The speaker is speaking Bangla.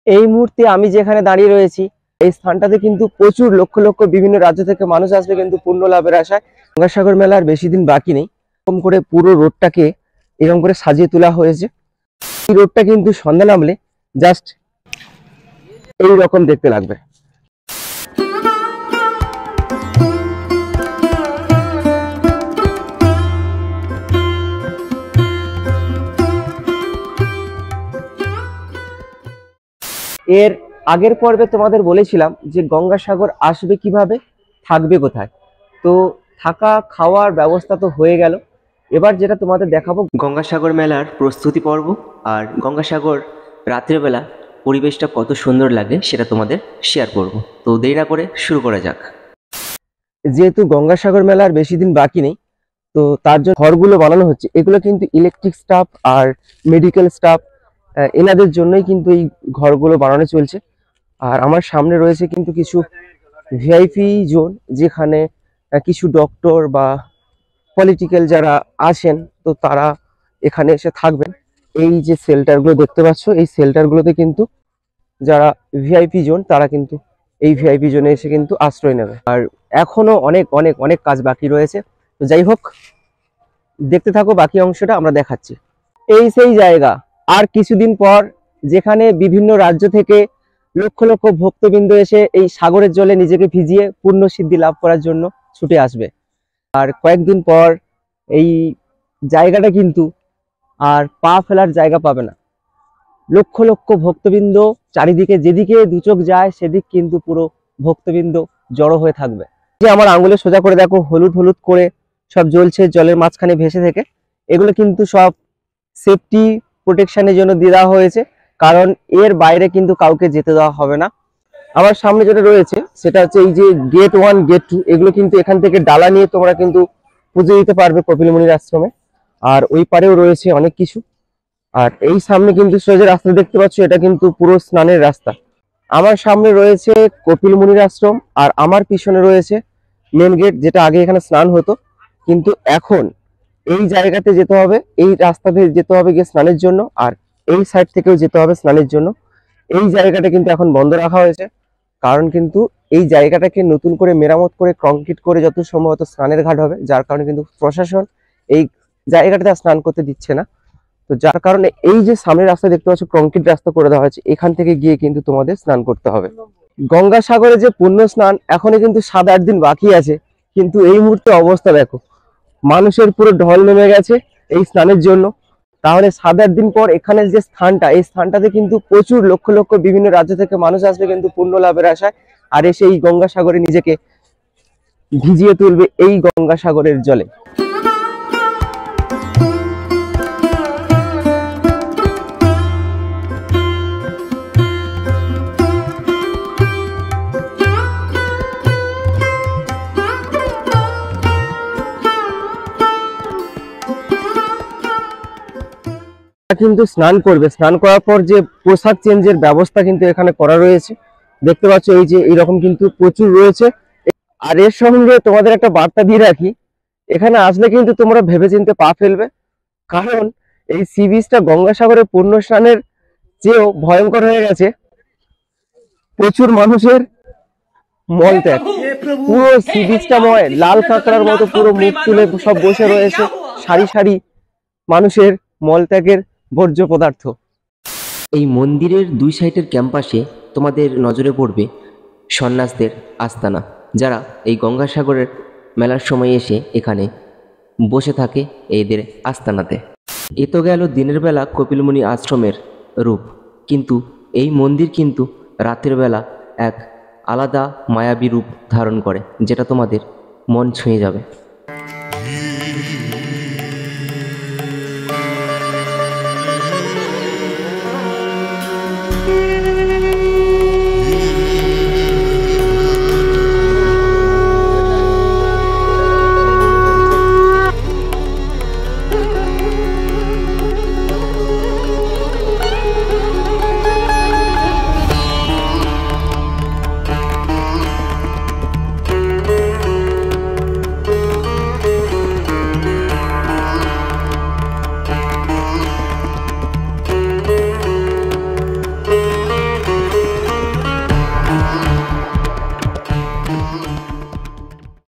এই মুহূর্তে আমি যেখানে দাঁড়িয়ে রয়েছি এই স্থানটাতে কিন্তু প্রচুর লক্ষ লক্ষ বিভিন্ন রাজ্য থেকে মানুষ আসবে কিন্তু পূর্ণ লাভের আশায়। গঙ্গাসাগর মেলার বেশি দিন বাকি নেই। এরকম করে পুরো রোডটাকে এরকম করে সাজিয়ে তোলা হয়েছে। এই রোডটা কিন্তু সন্ধ্যা নামলে জাস্ট এই রকম দেখতে লাগবে। এর আগের পর্বে তোমাদের বলেছিলাম যে গঙ্গাসাগর আসবে কিভাবে, থাকবে কোথায়। তো থাকা খাওয়ার ব্যবস্থা তো হয়ে গেল। এবার যেটা তোমাদের দেখাবো গঙ্গাসাগর মেলার প্রস্তুতি পর্ব, আর গঙ্গাসাগর রাতের বেলা পরিবেশটা কত সুন্দর লাগে সেটা তোমাদের শেয়ার করব। তো দেরি না করে শুরু করা যাক। যেহেতু গঙ্গাসাগর মেলার বেশি দিন বাকি নেই, তো তার জন্য ঘরগুলো বানানো হচ্ছে। এগুলো কিন্তু ইলেকট্রিক স্টাফ আর মেডিকেল স্টাফ এনাদের জন্যই কিন্তু এই ঘরগুলো বানানো চলছে। আর আমার সামনে রয়েছে কিন্তু কিছু ভিআইপি জোন, যেখানে কিছু ডক্টর বা পলিটিক্যাল যারা আছেন তো তারা এখানে এসে থাকবেন। এই যে শেল্টারগুলো দেখতে পাচ্ছ, এই শেল্টারগুলোতে কিন্তু যারা ভিআইপি জোন তারা কিন্তু এই ভিআইপি জোনে এসে কিন্তু আশ্রয় নেবে। আর এখনো অনেক অনেক অনেক কাজ বাকি রয়েছে। তো যাই হোক, দেখতে থাকো, বাকি অংশটা আমরা দেখাচ্ছি। এই সেই জায়গা, আর কিছুদিন পর যেখানে বিভিন্ন রাজ্য থেকে লক্ষ লক্ষ ভক্তবৃন্দ এসে এই সাগরের জলে নিজেকে ভিজিয়ে পূর্ণ সিদ্ধি লাভ করার জন্য ছুটে আসবে। আর কয়েকদিন পর এই জায়গাটা কিন্তু আর পা ফেলার জায়গা পাবে না। লক্ষ লক্ষ ভক্তবৃন্দ চারিদিকে, যেদিকে দু চোখ যায় সেদিক কিন্তু পুরো ভক্তবৃন্দ জড়ো হয়ে থাকবে। যে আমার আঙুলে সোজা করে দেখো, হলুদ হলুদ করে সব জ্বলছে জলের মাঝখানে ভেসে থেকে। এগুলো কিন্তু সব সেফটি প্রোটেকশনের জন্য দিয়ে দেওয়া হয়েছে, কারণ এর বাইরে কিন্তু কাউকে যেতে দেওয়া হবে না। আমার সামনে যেটা রয়েছে সেটা হচ্ছে এই যে গেট 1 গেট 2, এগুলো কিন্তু এখান থেকে ডালা নিয়ে তোমরা কিন্তু পুজো দিতে পারবে কপিল মুনির আশ্রমে। আর ওই পারেও রয়েছে অনেক কিছু। আর এই সামনে কিন্তু সোজা রাস্তা দেখতে পাচ্ছ, এটা কিন্তু পুরো স্নানের রাস্তা। আমার সামনে রয়েছে কপিল মুনির আশ্রম, আর আমার পিছনে রয়েছে মেন গেট, যেটা আগে এখানে স্নান হতো, কিন্তু এখন এই জায়গাতে যেতে হবে, এই রাস্তাতে যেতে হবে গিয়ে স্নানের জন্য, আর এই সাইড থেকেও যেতে হবে স্নানের জন্য। এই জায়গাটা কিন্তু এখন বন্ধ রাখা হয়েছে, কারণ কিন্তু এই জায়গাটাকে নতুন করে মেরামত করে কংক্রিট করে যত সম্ভবত স্নানের ঘাট হবে, যার কারণে কিন্তু প্রশাসন এই জায়গাটাতে স্নান করতে দিচ্ছে না। তো যার কারণে এই যে সামনের রাস্তা দেখতে পাচ্ছ, কংক্রিট রাস্তা করে দেওয়া হয়েছে, এখান থেকে গিয়ে কিন্তু তোমাদের স্নান করতে হবে। গঙ্গাসাগরে যে পুণ্য স্নান এখনো কিন্তু 7-8 দিন বাকি আছে, কিন্তু এই মুহূর্তে অবস্থা দেখো, মানুষের পুরো ঢল নেমে গেছে এই স্নানের জন্য। তাহলে 7-8 দিন পর এখানে যে স্থানটা, এই স্থানটাতে কিন্তু প্রচুর লক্ষ লক্ষ বিভিন্ন রাজ্য থেকে মানুষ আসবে কিন্তু পূর্ণ লাভের আশায়, আর এসে এই গঙ্গাসাগরে নিজেকে ভিজিয়ে তুলবে এই গঙ্গাসাগরের জলে। কিন্তু স্নান করবে, স্নান করার পর যে পোশাক চেঞ্জের ব্যবস্থা কিন্তু এখানে করা রয়েছে, দেখতে পাচ্ছ এই যে এইরকম কিন্তু প্রচুর রয়েছে। আর এর সঙ্গে তোমাদের একটা বার্তা দিয়ে রাখি, এখানে আসলে কিন্তু তোমরা ভেবেচিন্তে পা ফেলবে, কারণ এই সি বিচটা গঙ্গাসাগরের পূর্ণ স্নানের চেয়েও ভয়ঙ্কর হয়ে গেছে। প্রচুর মানুষের মলত্যাগ, পুরো সি বিচটা লাল কাঁকড়ার মতো পুরো মুখ তুলে সব বসে রয়েছে, সারি সারি মানুষের মলত্যাগের বর্জ্য পদার্থ। এই মন্দিরের দুই সাইডের ক্যাম্পাসে তোমাদের নজরে পড়বে সন্ন্যাসদের আস্তানা, যারা এই গঙ্গাসাগরের মেলার সময় এসে এখানে বসে থাকে এদের আস্তানাতে। এ তো গেল দিনের বেলা কপিলমুনি আশ্রমের রূপ, কিন্তু এই মন্দির কিন্তু রাতের বেলা এক আলাদা মায়াবী রূপ ধারণ করে, যেটা তোমাদের মন ছুঁয়ে যাবে।